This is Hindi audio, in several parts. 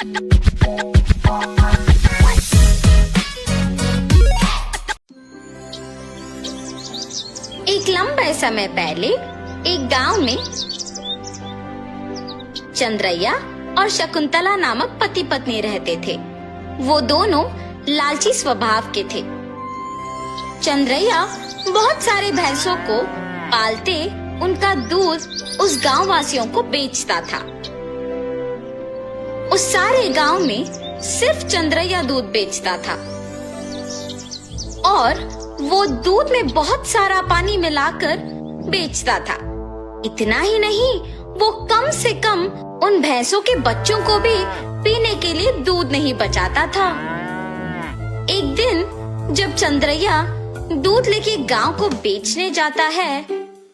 एक लंबे समय पहले एक गांव में चंद्रैया और शकुंतला नामक पति पत्नी रहते थे। वो दोनों लालची स्वभाव के थे। चंद्रैया बहुत सारे भैंसों को पालते उनका दूध उस गांव वासियों को बेचता था। उस सारे गांव में सिर्फ चंद्रैया दूध बेचता था और वो दूध में बहुत सारा पानी मिलाकर बेचता था। इतना ही नहीं, वो कम से कम उन भैंसों के बच्चों को भी पीने के लिए दूध नहीं बचाता था। एक दिन जब चंद्रैया दूध लेके गांव को बेचने जाता है,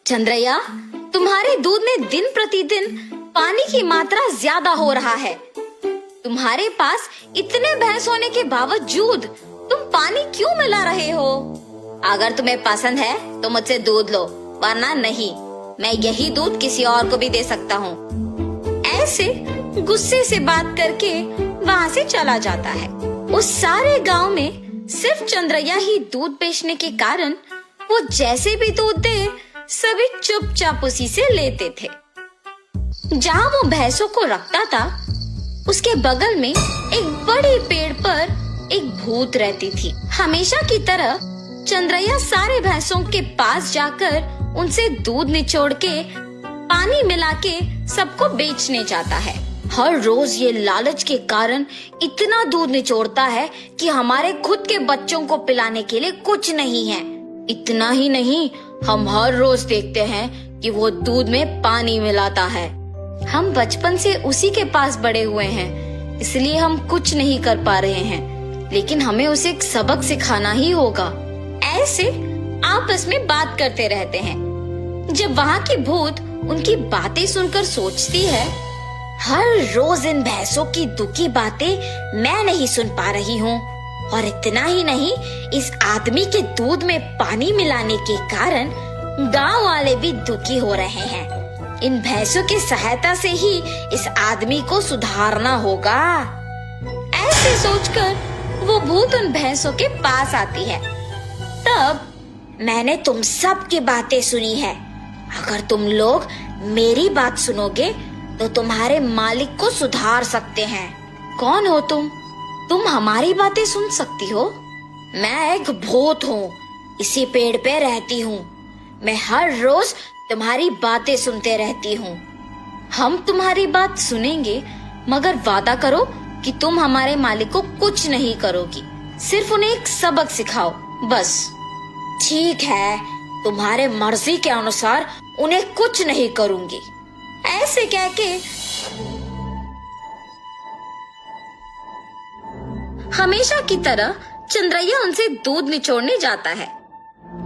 चंद्रैया, तुम्हारे दूध में दिन प्रतिदिन पानी की मात्रा ज्यादा हो रहा है। तुम्हारे पास इतने भैंस होने के बावजूद तुम पानी क्यों मिला रहे हो? अगर तुम्हें पसंद है तो मुझसे दूध लो, वरना नहीं। मैं यही दूध किसी और को भी दे सकता हूँ। ऐसे गुस्से से बात करके वहाँ से चला जाता है। उस सारे गांव में सिर्फ चंद्रैया ही दूध बेचने के कारण वो जैसे भी दूध दे, सभी चुपचाप उसी से लेते थे। जहाँ वो भैंसों को रखता था, उसके बगल में एक बड़े पेड़ पर एक भूत रहती थी। हमेशा की तरह चंद्रैया सारे भैंसों के पास जाकर उनसे दूध निचोड़ के पानी मिला के सबको बेचने जाता है। हर रोज ये लालच के कारण इतना दूध निचोड़ता है कि हमारे खुद के बच्चों को पिलाने के लिए कुछ नहीं है। इतना ही नहीं, हम हर रोज देखते हैं कि वो दूध में पानी मिलाता है। हम बचपन से उसी के पास बड़े हुए हैं, इसलिए हम कुछ नहीं कर पा रहे हैं, लेकिन हमें उसे एक सबक सिखाना ही होगा। ऐसे आपस में बात करते रहते हैं। जब वहाँ की भूत उनकी बातें सुनकर सोचती है, हर रोज इन भैंसों की दुखी बातें मैं नहीं सुन पा रही हूँ, और इतना ही नहीं, इस आदमी के दूध में पानी मिलाने के कारण गांव वाले भी दुखी हो रहे हैं। इन भैंसों की सहायता से ही इस आदमी को सुधारना होगा। ऐसे सोचकर वो भूत उन भैंसों के पास आती है। तब मैंने तुम सब की बातें सुनी है। अगर तुम लोग मेरी बात सुनोगे तो तुम्हारे मालिक को सुधार सकते हैं। कौन हो तुम? तुम हमारी बातें सुन सकती हो? मैं एक भूत हूँ, इसी पेड़ पे रहती हूँ। मैं हर रोज तुम्हारी बातें सुनते रहती हूँ। हम तुम्हारी बात सुनेंगे, मगर वादा करो कि तुम हमारे मालिक को कुछ नहीं करोगी, सिर्फ उन्हें एक सबक सिखाओ, बस। ठीक है, तुम्हारे मर्जी के अनुसार उन्हें कुछ नहीं करूंगी। ऐसे कह के हमेशा की तरह चंद्रैया उनसे दूध निचोड़ने जाता है।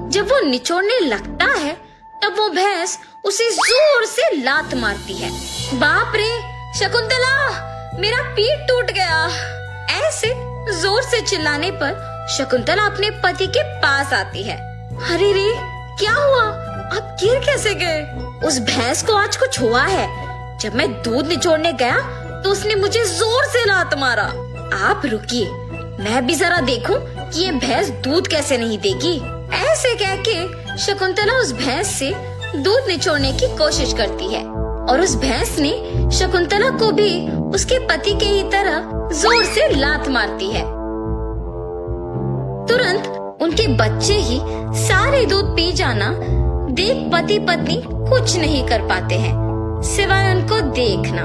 जब वो निचोड़ने लगता है, तब वो भैंस उसे जोर से लात मारती है। बाप रे शकुंतला, मेरा पीठ टूट गया। ऐसे जोर से चिल्लाने पर शकुंतला अपने पति के पास आती है। अरे रे, क्या हुआ? आप गिर कैसे गए? उस भैंस को आज कुछ हुआ है। जब मैं दूध निचोड़ने गया तो उसने मुझे जोर से लात मारा। आप रुकिए, मैं भी जरा देखूं कि ये भैंस दूध कैसे नहीं देगी। ऐसे कह के शकुंतला उस भैंस से दूध निचोड़ने की कोशिश करती है, और उस भैंस ने शकुंतला को भी उसके पति के ही तरह जोर से लात मारती है। तुरंत उनके बच्चे ही सारे दूध पी जाना देख पति पत्नी कुछ नहीं कर पाते हैं, सिवाय उनको देखना।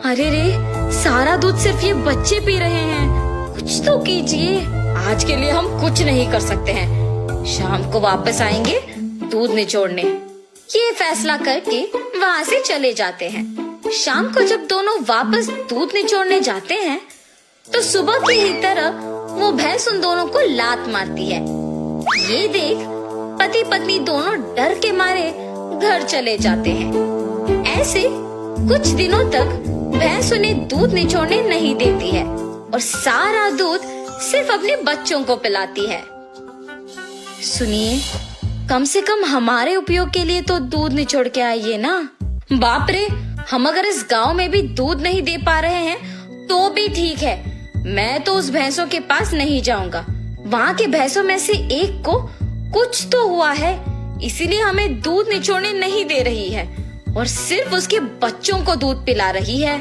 अरे रे, सारा दूध सिर्फ ये बच्चे पी रहे हैं, कुछ तो कीजिए। आज के लिए हम कुछ नहीं कर सकते हैं, शाम को वापस आएंगे दूध निचोड़ने। ये फैसला करके वहाँ से चले जाते हैं। शाम को जब दोनों वापस दूध निचोड़ने जाते हैं, तो सुबह की ही तरह वो भैंस उन दोनों को लात मारती है। ये देख पति पत्नी दोनों डर के मारे घर चले जाते हैं। ऐसे कुछ दिनों तक भैंस उन्हें दूध निचोड़ने नहीं देती है और सारा दूध सिर्फ अपने बच्चों को पिलाती है। सुनिए, कम से कम हमारे उपयोग के लिए तो दूध निचोड़ के आइए ना। बाप रे, हम अगर इस गांव में भी दूध नहीं दे पा रहे हैं तो भी ठीक है, मैं तो उस भैंसों के पास नहीं जाऊंगा। वहाँ के भैंसों में से एक को कुछ तो हुआ है, इसीलिए हमें दूध निचोड़ने नहीं दे रही है और सिर्फ उसके बच्चों को दूध पिला रही है।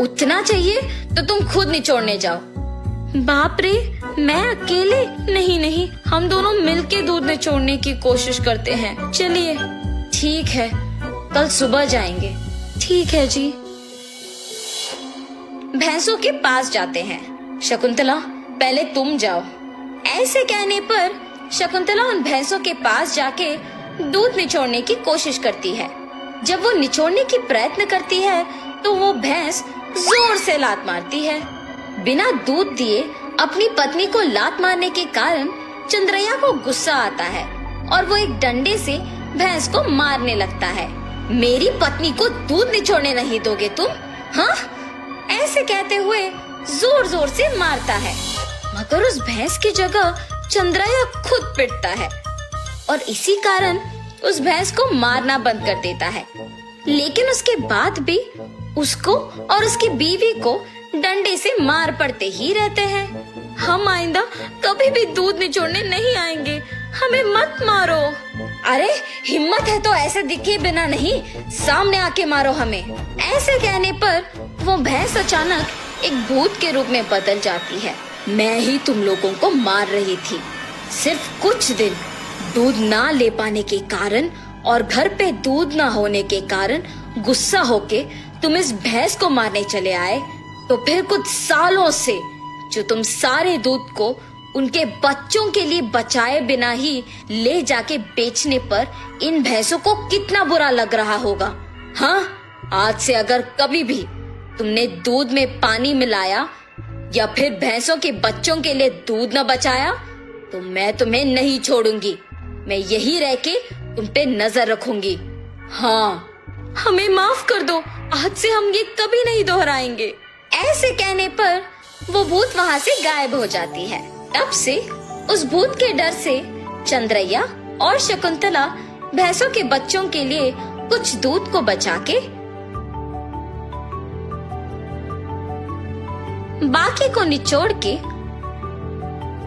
उतना चाहिए तो तुम खुद निचोड़ने जाओ। बाप रे, मैं अकेले? नहीं नहीं, हम दोनों मिलके दूध निचोड़ने की कोशिश करते हैं। चलिए ठीक है, कल सुबह जाएंगे। ठीक है जी। भैंसों के पास जाते हैं। शकुंतला, पहले तुम जाओ। ऐसे कहने पर शकुंतला उन भैंसों के पास जाके दूध निचोड़ने की कोशिश करती है। जब वो निचोड़ने की प्रयत्न करती है तो वो भैंस जोर से लात मारती है। बिना दूध दिए अपनी पत्नी को लात मारने के कारण चंद्रैया को गुस्सा आता है और वो एक डंडे से भैंस को मारने लगता है। मेरी पत्नी को दूध निचोड़ने नहीं दोगे तुम? हाँ? ऐसे कहते हुए जोर जोर से मारता है, मगर उस भैंस की जगह चंद्रैया खुद पिटता है और इसी कारण उस भैंस को मारना बंद कर देता है। लेकिन उसके बाद भी उसको और उसकी बीवी को डंडे से मार पड़ते ही रहते हैं। हम आइंदा कभी भी दूध निचोड़ने नहीं आएंगे, हमें मत मारो। अरे हिम्मत है तो ऐसे दिखे बिना नहीं, सामने आके मारो हमें। ऐसे कहने पर वो भैंस अचानक एक भूत के रूप में बदल जाती है। मैं ही तुम लोगों को मार रही थी। सिर्फ कुछ दिन दूध ना ले पाने के कारण और घर पे दूध ना होने के कारण गुस्सा होके तुम इस भैंस को मारने चले आए, तो फिर कुछ सालों से जो तुम सारे दूध को उनके बच्चों के लिए बचाए बिना ही ले जाके बेचने पर इन भैंसों को कितना बुरा लग रहा होगा। हाँ, आज से अगर कभी भी तुमने दूध में पानी मिलाया या फिर भैंसों के बच्चों के लिए दूध न बचाया तो मैं तुम्हें नहीं छोड़ूंगी। मैं यही रह के तुम पे नजर रखूंगी। हाँ, हमें माफ कर दो, आज से हम ये कभी नहीं दोहराएंगे। ऐसे कहने पर वो भूत वहाँ से गायब हो जाती है। तब से उस भूत के डर से चंद्रैया और शकुंतला भैंसों के बच्चों के लिए कुछ दूध को बचा के बाकी को निचोड़ के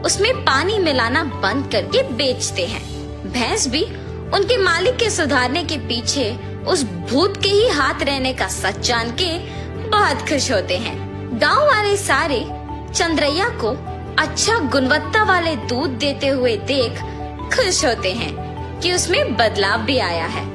उसमें पानी मिलाना बंद करके बेचते हैं। भैंस भी उनके मालिक के सुधारने के पीछे उस भूत के ही हाथ रहने का सच जान के बहुत खुश होते हैं। गांव वाले सारे चंद्रैया को अच्छा गुणवत्ता वाले दूध देते हुए देख खुश होते हैं कि उसमें बदलाव भी आया है।